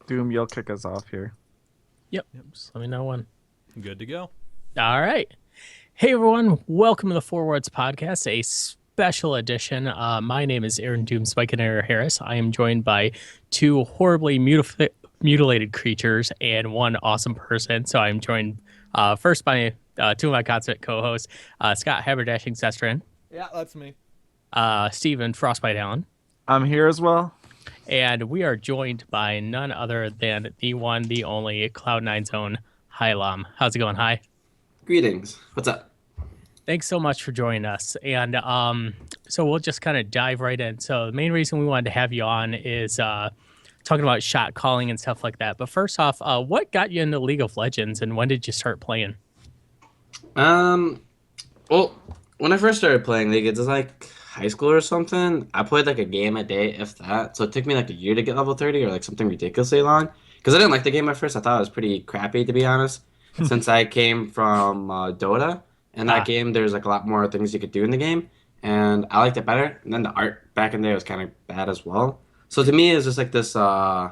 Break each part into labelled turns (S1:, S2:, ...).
S1: Doom, you'll kick us off here.
S2: Yep. Just let me know when.
S3: Good to go.
S2: All right. Hey, everyone. Welcome to the Four Words Podcast, a special edition. My name is Aaron Doom Spikenera Harris. I am joined by two horribly mutilated creatures and one awesome person. So I'm joined first by two of my consummate co-hosts, Scott Haberdashing Sestrin,
S3: Yeah, that's me.
S2: Stephen Frostbite Allen,
S1: I'm here as well.
S2: and we are joined by none other than the one, the only Cloud9's own Hylam. How's it going, Hi?
S4: Greetings. What's up?
S2: Thanks so much for joining us. And so we'll just kind of dive right in. So the main reason we wanted to have you on is talking about shot calling and stuff like that. But first off, what got you into League of Legends and when did you start playing?
S4: Um, well, when I first started playing League, it was like high school or something. I played like a game a day, if that. So it took me like a year to get level 30 or like something ridiculously long. Because I didn't like the game at first. I thought it was pretty crappy, to be honest. Since I came from Dota, and that
S2: Ah,
S4: game, there's like a lot more things you could do in the game. And I liked it better. And then the art back in there was kind of bad as well. So to me, it was just like this, I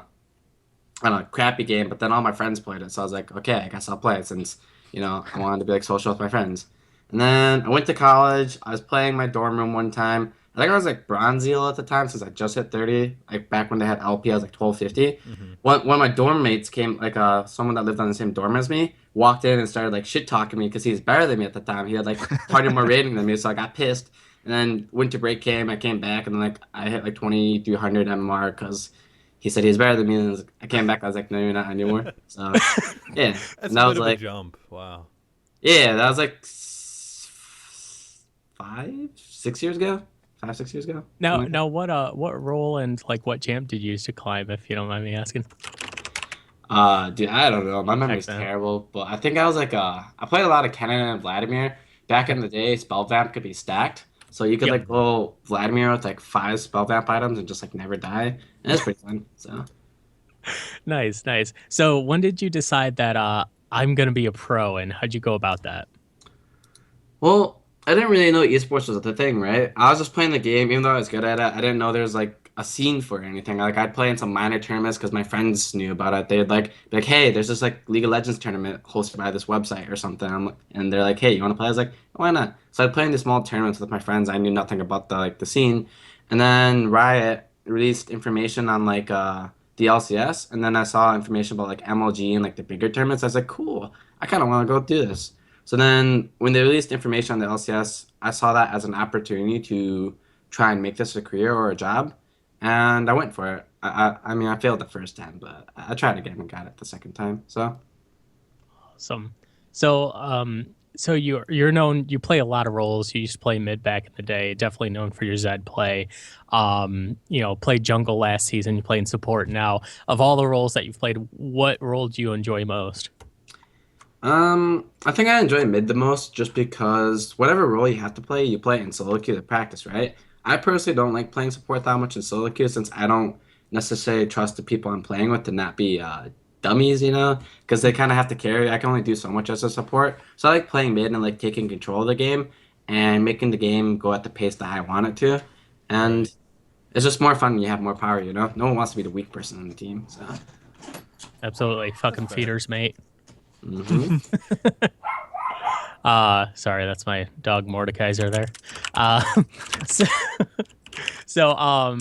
S4: don't know, crappy game. But then all my friends played it. So I was like, okay, I guess I'll play it since, I wanted to be like social with my friends. And then I went to college. I was playing my dorm room one time. I think I was like bronze eel at the time since I just hit 30. Like back when they had LP, I was like 1250.
S3: Hmm.
S4: One of my dorm mates came, like someone that lived on the same dorm as me, walked in and started like shit talking me because he was better than me at the time. He had like part more rating than me, so I got pissed. And then winter break came, I came back, and then like I hit like 2300 MMR because he said he was better than me. And I came back, I was like, no, you're not anymore. So yeah,
S3: That's
S4: and
S3: a
S4: that
S3: bit
S4: was
S3: of a
S4: like,
S3: jump. Wow.
S4: yeah, that was like 5, 6 years ago, 5, 6 years ago.
S2: now,
S4: Something like that.
S2: now, what role and like what champ did you use to climb, if you don't mind me asking?
S4: Dude, I don't know. My
S2: Back
S4: memory's
S2: then.
S4: terrible, but I think I was like, I played a lot of Kennen and Vladimir. Back
S2: Okay.
S4: in the day, spell vamp could be stacked, so you could
S2: Yep.
S4: like go Vladimir with like 5 spell vamp items and just like never die. And it's pretty fun. So,
S2: Nice, nice. So when did you decide that I'm gonna be a pro, and how'd you go about that?
S4: well, I didn't really know esports was the thing, right? I was just playing the game, even though I was good at it. I didn't know there was like a scene for it or anything. Like I'd play in some minor tournaments because my friends knew about it. They'd like be like, "Hey, there's this like League of Legends tournament hosted by this website or something." And they're like, "Hey, you want to play?" I was like, "Why not?" So I'd play in these small tournaments with my friends. I knew nothing about the scene, and then Riot released information on like the LCS, and then I saw information about like MLG and like the bigger tournaments. I was like, "Cool, I kind of want to go do this." So then when they released information on the LCS, I saw that as an opportunity to try and make this a career or a job, and I went for it. I mean, I failed the first time, but I tried again and got it the second time. So,
S2: Some. So you're known. You play a lot of roles. You used to play mid back in the day. Definitely known for your Zed play. Played jungle last season. You play in support now. Of all the roles that you've played, what role do you enjoy most?
S4: I think I enjoy mid the most just because whatever role you have to play, you play in solo queue to practice, right? I personally don't like playing support that much in solo queue since I don't necessarily trust the people I'm playing with to not be dummies, because they kind of have to carry. I can only do so much as a support, so I like playing mid and like taking control of the game and making the game go at the pace that I want it to,
S3: Right.
S4: and it's just more fun when you have more power. No one wants to be the weak person on the team, so.
S2: Absolutely,
S3: That's
S2: fucking
S3: fair.
S2: feeders, mate.
S4: Hmm.
S2: Sorry, that's my dog Mordekaiser there. Uh, so, so,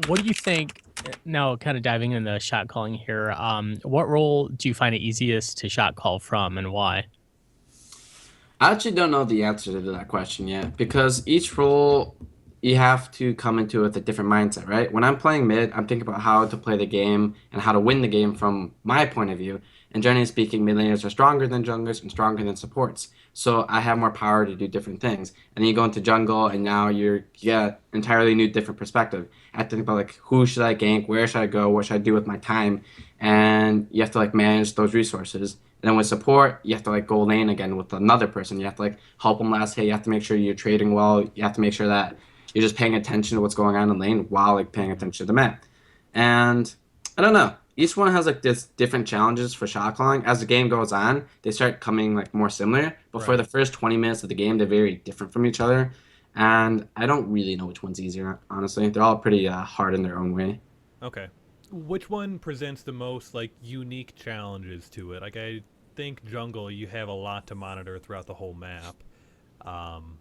S2: what do you think? Now, kind of diving into shot calling here. What role do you find it easiest to shot call from, and why?
S4: I actually don't know the answer to that question yet because each role you have to come into with a different mindset, right? When I'm playing mid, I'm thinking about how to play the game and how to win the game from my point of view. And generally speaking, mid laners are stronger than junglers and stronger than supports. So I have more power to do different things. And then you go into jungle and now you get entirely new different perspective. I have to think about like who should I gank, where should I go, what should I do with my time, and you have to like manage those resources. And then with support, you have to like go lane again with another person. You have to like help them last hit. You have to make sure you're trading well. You have to make sure that you're just paying attention to what's going on in lane while like paying attention to the map. And I don't know. Each one has like this different challenges for shot calling. As the game goes on, they start coming like more similar. But for the
S3: Right.
S4: first 20 minutes of the game, they're very different from each other. And I don't really know which one's easier, honestly. They're all pretty hard in their own way.
S3: Okay. which one presents the most like unique challenges to it? Like I think jungle, you have a lot to monitor throughout the whole map. Um,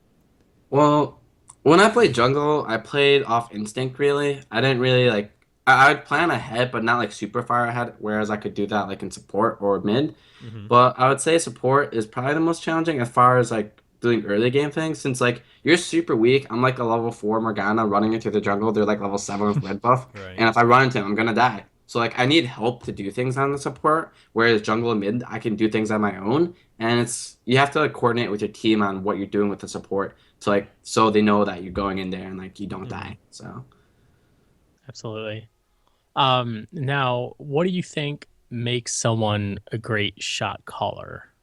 S4: Well, when I played jungle, I played off instinct really. I didn't really like I'd plan ahead, but not like super far ahead, whereas I could do that like in support or mid.
S3: hmm
S4: But I would say support is probably the most challenging as far as like doing early game things, since like you're super weak. I'm like a level 4 Morgana running into the jungle. They're like level 7 with red buff.
S3: Right.
S4: And if I run into them, I'm gonna die. So like I need help to do things on the support, whereas jungle and mid, I can do things on my own. And it's you have to like, coordinate with your team on what you're doing with the support to like so they know that you're going in there and like you don't
S3: hmm
S4: die. So
S2: Absolutely. Now, what do you think makes someone a great shot caller?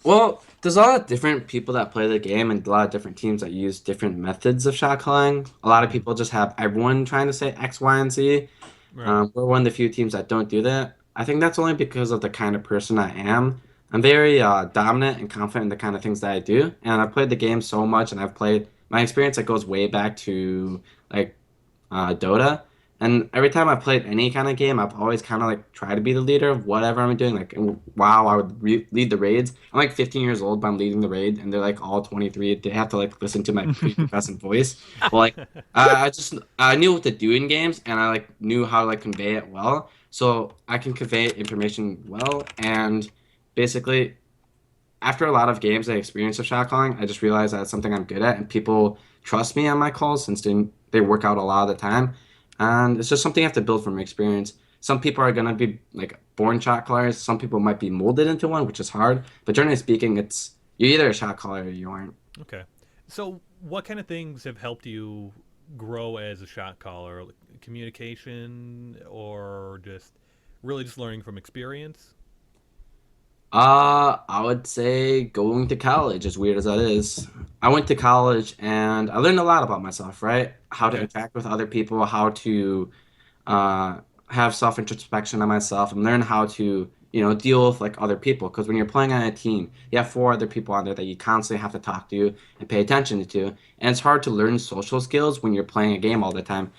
S4: well, there's a lot of different people that play the game and a lot of different teams that use different methods of shot calling. A lot of
S3: hmm
S4: people just have everyone trying to say X, Y, and Z.
S3: Right.
S4: We're one of the few teams that don't do that. I think that's only because of the kind of person I am. I'm very dominant and confident in the kind of things that I do, and I've played the game so much, and I've played my experience that goes way back to like Dota. And every time I've played any kind of game, I've always kind of like tried to be the leader of whatever I'm doing. Like, wow, I would lead the raids. I'm like 15 years old, but I'm leading the raid, and they're like all 23. They have to like listen to my prepubescent voice. But like, I knew what to do in games, and I like knew how to like convey it well. So I can convey information well, and basically after a lot of games and experience of shot calling, I just realized that it's something I'm good at, and people trust me on my calls since they work out a lot of the time. And it's just something you have to build from experience. Some people are gonna be like born shot callers. Some people might be molded into one, which is hard. But generally speaking, it's you're either a shot caller or you aren't.
S3: Okay. So, what kind of things have helped you grow as a shot caller? Like, communication, or just really just learning from experience?
S4: I would say going to college, as weird as that is. I went to college and I learned a lot about myself, right? How to
S3: Okay.
S4: interact with other people, how to uh, have self introspection on myself and learn how to deal with like other people because when you're playing on a team you have four other people on there that you constantly have to talk to and pay attention to, and it's hard to learn social skills when you're playing a game all the time.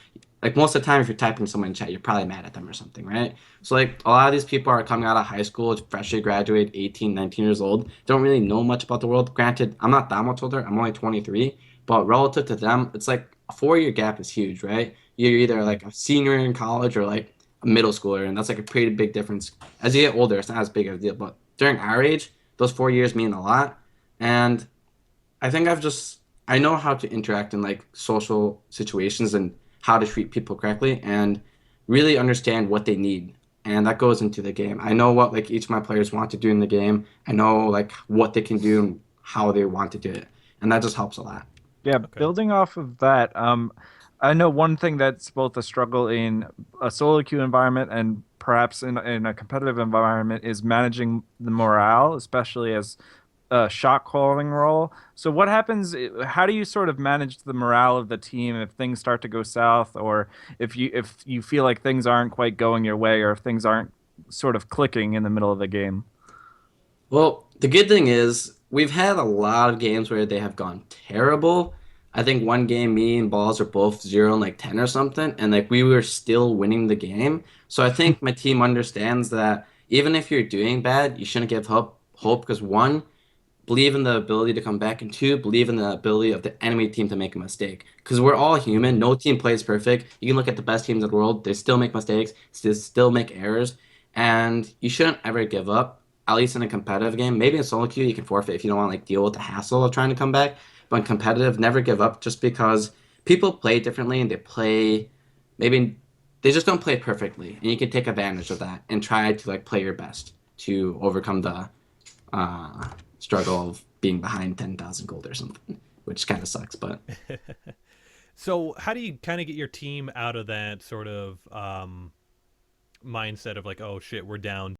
S4: Like most of the time if you're typing to someone in chat you're probably mad at them or something, right? So like a lot of these people are coming out of high school, freshly graduated, 18, 19 years old, don't really know much about the world. Granted, I'm not that much older, I'm only 23, but relative to them it's like a 4 year gap is huge, right? You're either
S3: hmm
S4: like a senior in college or like a middle schooler, and that's like a pretty big difference. As you get older, it's not as big of a deal, but during our age, those 4 years mean a lot. And I think I know how to interact in like social situations and how to treat people correctly and really understand what they need. And that goes into the game. I know what like each of my players want to do in the game. I know like what they can do and how they want to do it. And that just helps a lot.
S1: Yeah,
S3: Okay.
S1: building off of that, I know one thing that's both a struggle in a solo queue environment and perhaps in a competitive environment is managing the morale, especially as a shot calling role. So what happens, how do you sort of manage the morale of the team if things start to go south, or if you feel like things aren't quite going your way, or if things aren't sort of clicking in the middle of the game?
S4: Well, the good thing is we've had a lot of games where they have gone terrible. I think one game, me and Balls are both 0 and like 10 or something, and like we were still winning the game. So I think my team understands that even if you're doing bad, you shouldn't give up hope because one, believe in the ability to come back, and two, believe in the ability of the enemy team to make a mistake. Because we're all human.
S3: hmm
S4: No team plays perfect. You can look at the best teams in the world; they still make mistakes, still make errors, and you shouldn't ever give up. At least in a competitive game, maybe in solo queue you can forfeit if you don't want to like deal with the hassle of trying to come back. But in competitive, never give up just because people play differently and they play maybe they just don't play perfectly, and you can take advantage of that and try to like play your best to overcome the uh, struggle of being behind 10,000 gold or something, which kind of sucks. But
S3: So, how do you kind of get your team out of that sort of mindset of like, oh shit, we're down